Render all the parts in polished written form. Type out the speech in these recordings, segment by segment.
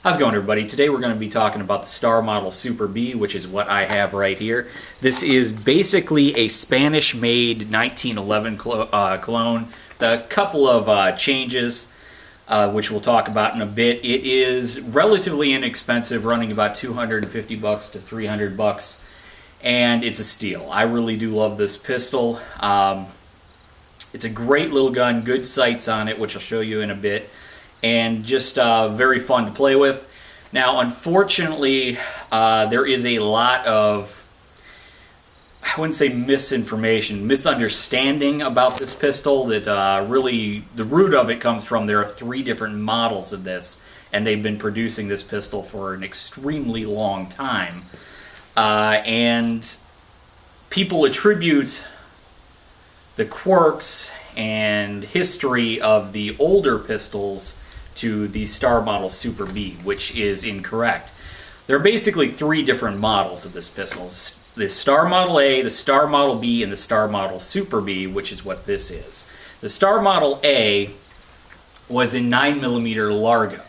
How's it going, everybody? Today we're going to be talking about the Star Model Super B, which is what I have right here. This is basically a Spanish-made 1911 clone. The couple of changes, which we'll talk about in a bit. It is relatively inexpensive, running about $250 to $300, and it's a steal. I really do love this pistol. It's a great little gun, good sights on it, which I'll show you in a bit, and just very fun to play with. Now, unfortunately, there is a lot of, I wouldn't say misunderstanding about this pistol that really, the root of it comes from there are 3 different models of this, and they've been producing this pistol for an extremely long time. And people attribute the quirks and history of the older pistols to the Star Model Super B, which is incorrect. There are basically 3 different models of this pistol. The Star Model A, the Star Model B, and the Star Model Super B, which is what this is. The Star Model A was in 9mm Largo.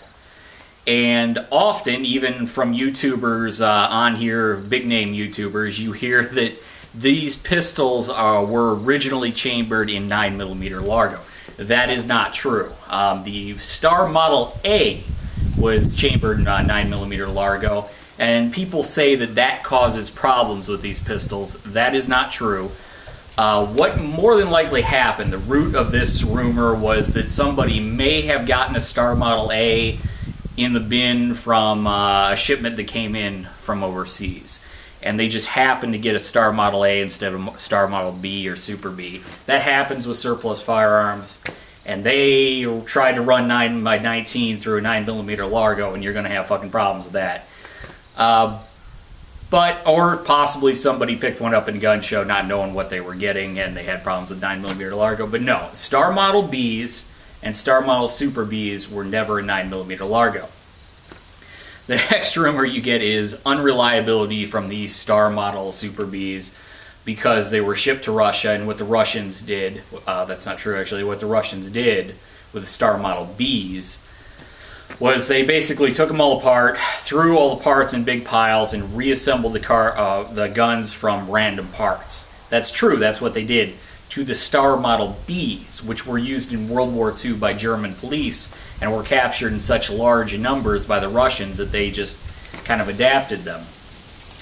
And often, even from YouTubers on here, big name YouTubers, you hear that these pistols were originally chambered in 9mm Largo. That is not true. The Star Model A was chambered in 9mm Largo, and people say that that causes problems with these pistols. That is not true. What more than likely happened, the root of this rumor was that somebody may have gotten a Star Model A in the bin from a shipment that came in from overseas, and they just happened to get a Star Model A instead of Star Model B or Super B. That happens with surplus firearms, and they tried to run 9x19 through a 9mm Largo, and you're going to have fucking problems with that. Or possibly somebody picked one up in a gun show not knowing what they were getting, and they had problems with 9mm Largo. But no, Star Model Bs and Star Model Super Bs were never a 9mm Largo. The next rumor you get is unreliability from these Star Model Super Bs because they were shipped to Russia, and what the Russians did, that's not true actually, what the Russians did with the Star Model Bs was they basically took them all apart, threw all the parts in big piles, and reassembled the guns from random parts. That's true, that's what they did to the Star Model Bs, which were used in World War II by German police and were captured in such large numbers by the Russians that they just kind of adapted them.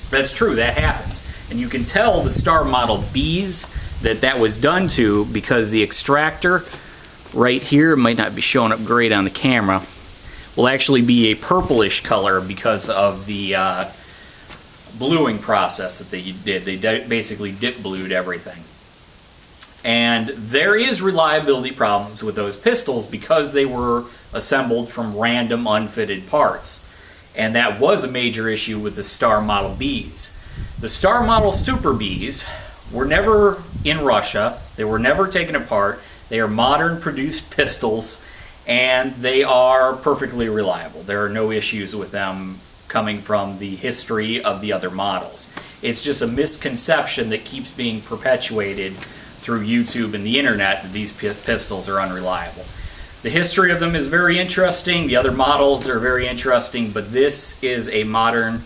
That's true, that happens. And you can tell the Star Model Bs that was done to because the extractor right here, might not be showing up great on the camera, will actually be a purplish color because of the bluing process that they did. They basically dip blued everything. And there is reliability problems with those pistols because they were assembled from random unfitted parts. And that was a major issue with the Star Model Bs. The Star Model Super Bs were never in Russia. They were never taken apart. They are modern produced pistols, and they are perfectly reliable. There are no issues with them coming from the history of the other models. It's just a misconception that keeps being perpetuated through YouTube and the internet that these pistols are unreliable. The history of them is very interesting. The other models are very interesting, but this is a modern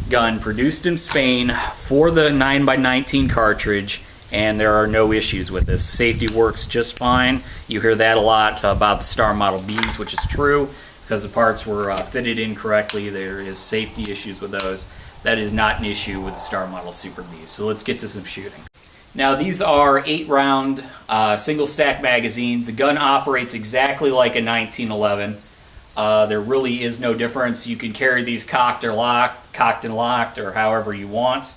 gun produced in Spain for the 9x19 cartridge, and there are no issues with this. Safety works just fine. You hear that a lot about the Star Model Bs, which is true because the parts were fitted incorrectly. There is safety issues with those. That is not an issue with the Star Model Super Bs. So let's get to some shooting. Now, these are 8-round single stack magazines. The gun operates exactly like a 1911. There really is no difference. You can carry these cocked and locked, or however you want.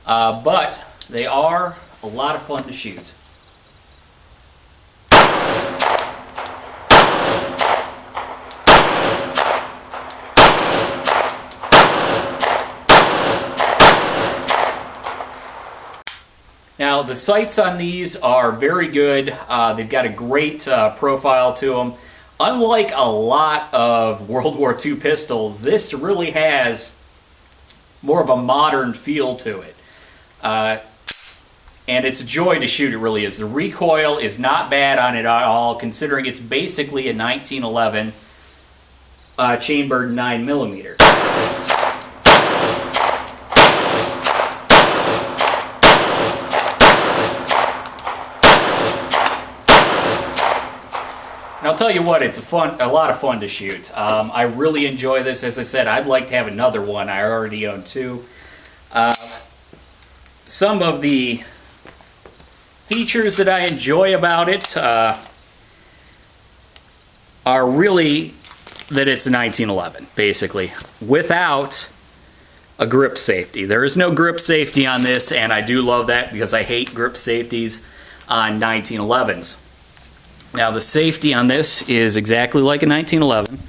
But they are a lot of fun to shoot. Now, the sights on these are very good. They've got a great profile to them. Unlike a lot of World War II pistols, this really has more of a modern feel to it. And it's a joy to shoot, it really is. The recoil is not bad on it at all, considering it's basically a 1911 chambered 9mm. And I'll tell you what, it's a lot of fun to shoot. I really enjoy this. As I said, I'd like to have another one. I already own two. Some of the features that I enjoy about it are really that it's a 1911, basically, without a grip safety. There is no grip safety on this, and I do love that because I hate grip safeties on 1911s. Now the safety on this is exactly like a 1911.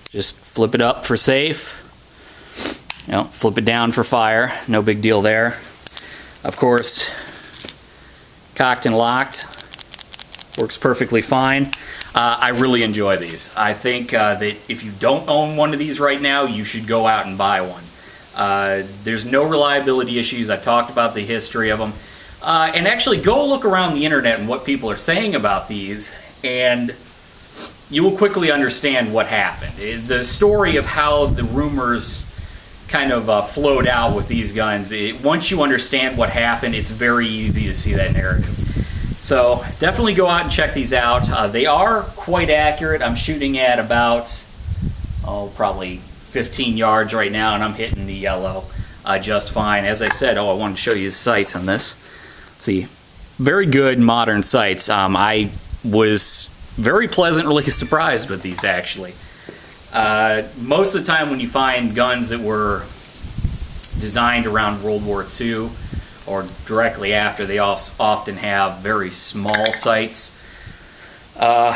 Just flip it up for safe. Flip it down for fire. No big deal there. Of course, cocked and locked. Works perfectly fine. I really enjoy these. I think that if you don't own one of these right now, you should go out and buy one. There's no reliability issues. I've talked about the history of them. And actually go look around the internet and what people are saying about these, and you will quickly understand what happened. The story of how the rumors kind of flowed out with these guns, once you understand what happened, it's very easy to see that narrative. So definitely go out and check these out. They are quite accurate. I'm shooting at about, probably 15 yards right now, and I'm hitting the yellow just fine. As I said, I wanted to show you the sights on this. See, very good modern sights. I was very pleasantly surprised with these, actually. Most of the time when you find guns that were designed around World War II or directly after, they often have very small sights. But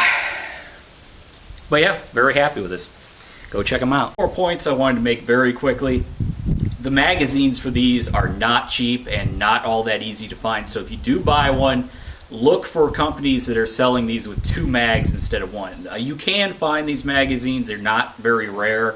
yeah, very happy with this. Go check them out. 4 points I wanted to make very quickly. The magazines for these are not cheap and not all that easy to find, so if you do buy one, look for companies that are selling these with 2 mags instead of 1. You can find these magazines. They're not very rare,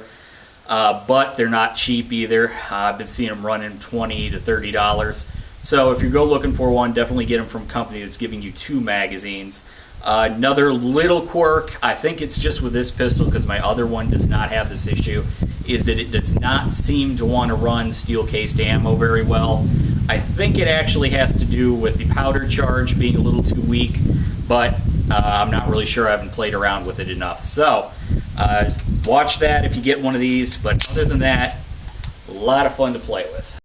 but they're not cheap either. I've been seeing them running $20 to $30. So if you go looking for one, definitely get them from a company that's giving you 2 magazines. Another little quirk, I think it's just with this pistol because my other one does not have this issue, is that it does not seem to want to run steel-cased ammo very well. I think it actually has to do with the powder charge being a little too weak, but I'm not really sure. I haven't played around with it enough. So watch that if you get one of these, but other than that, a lot of fun to play with.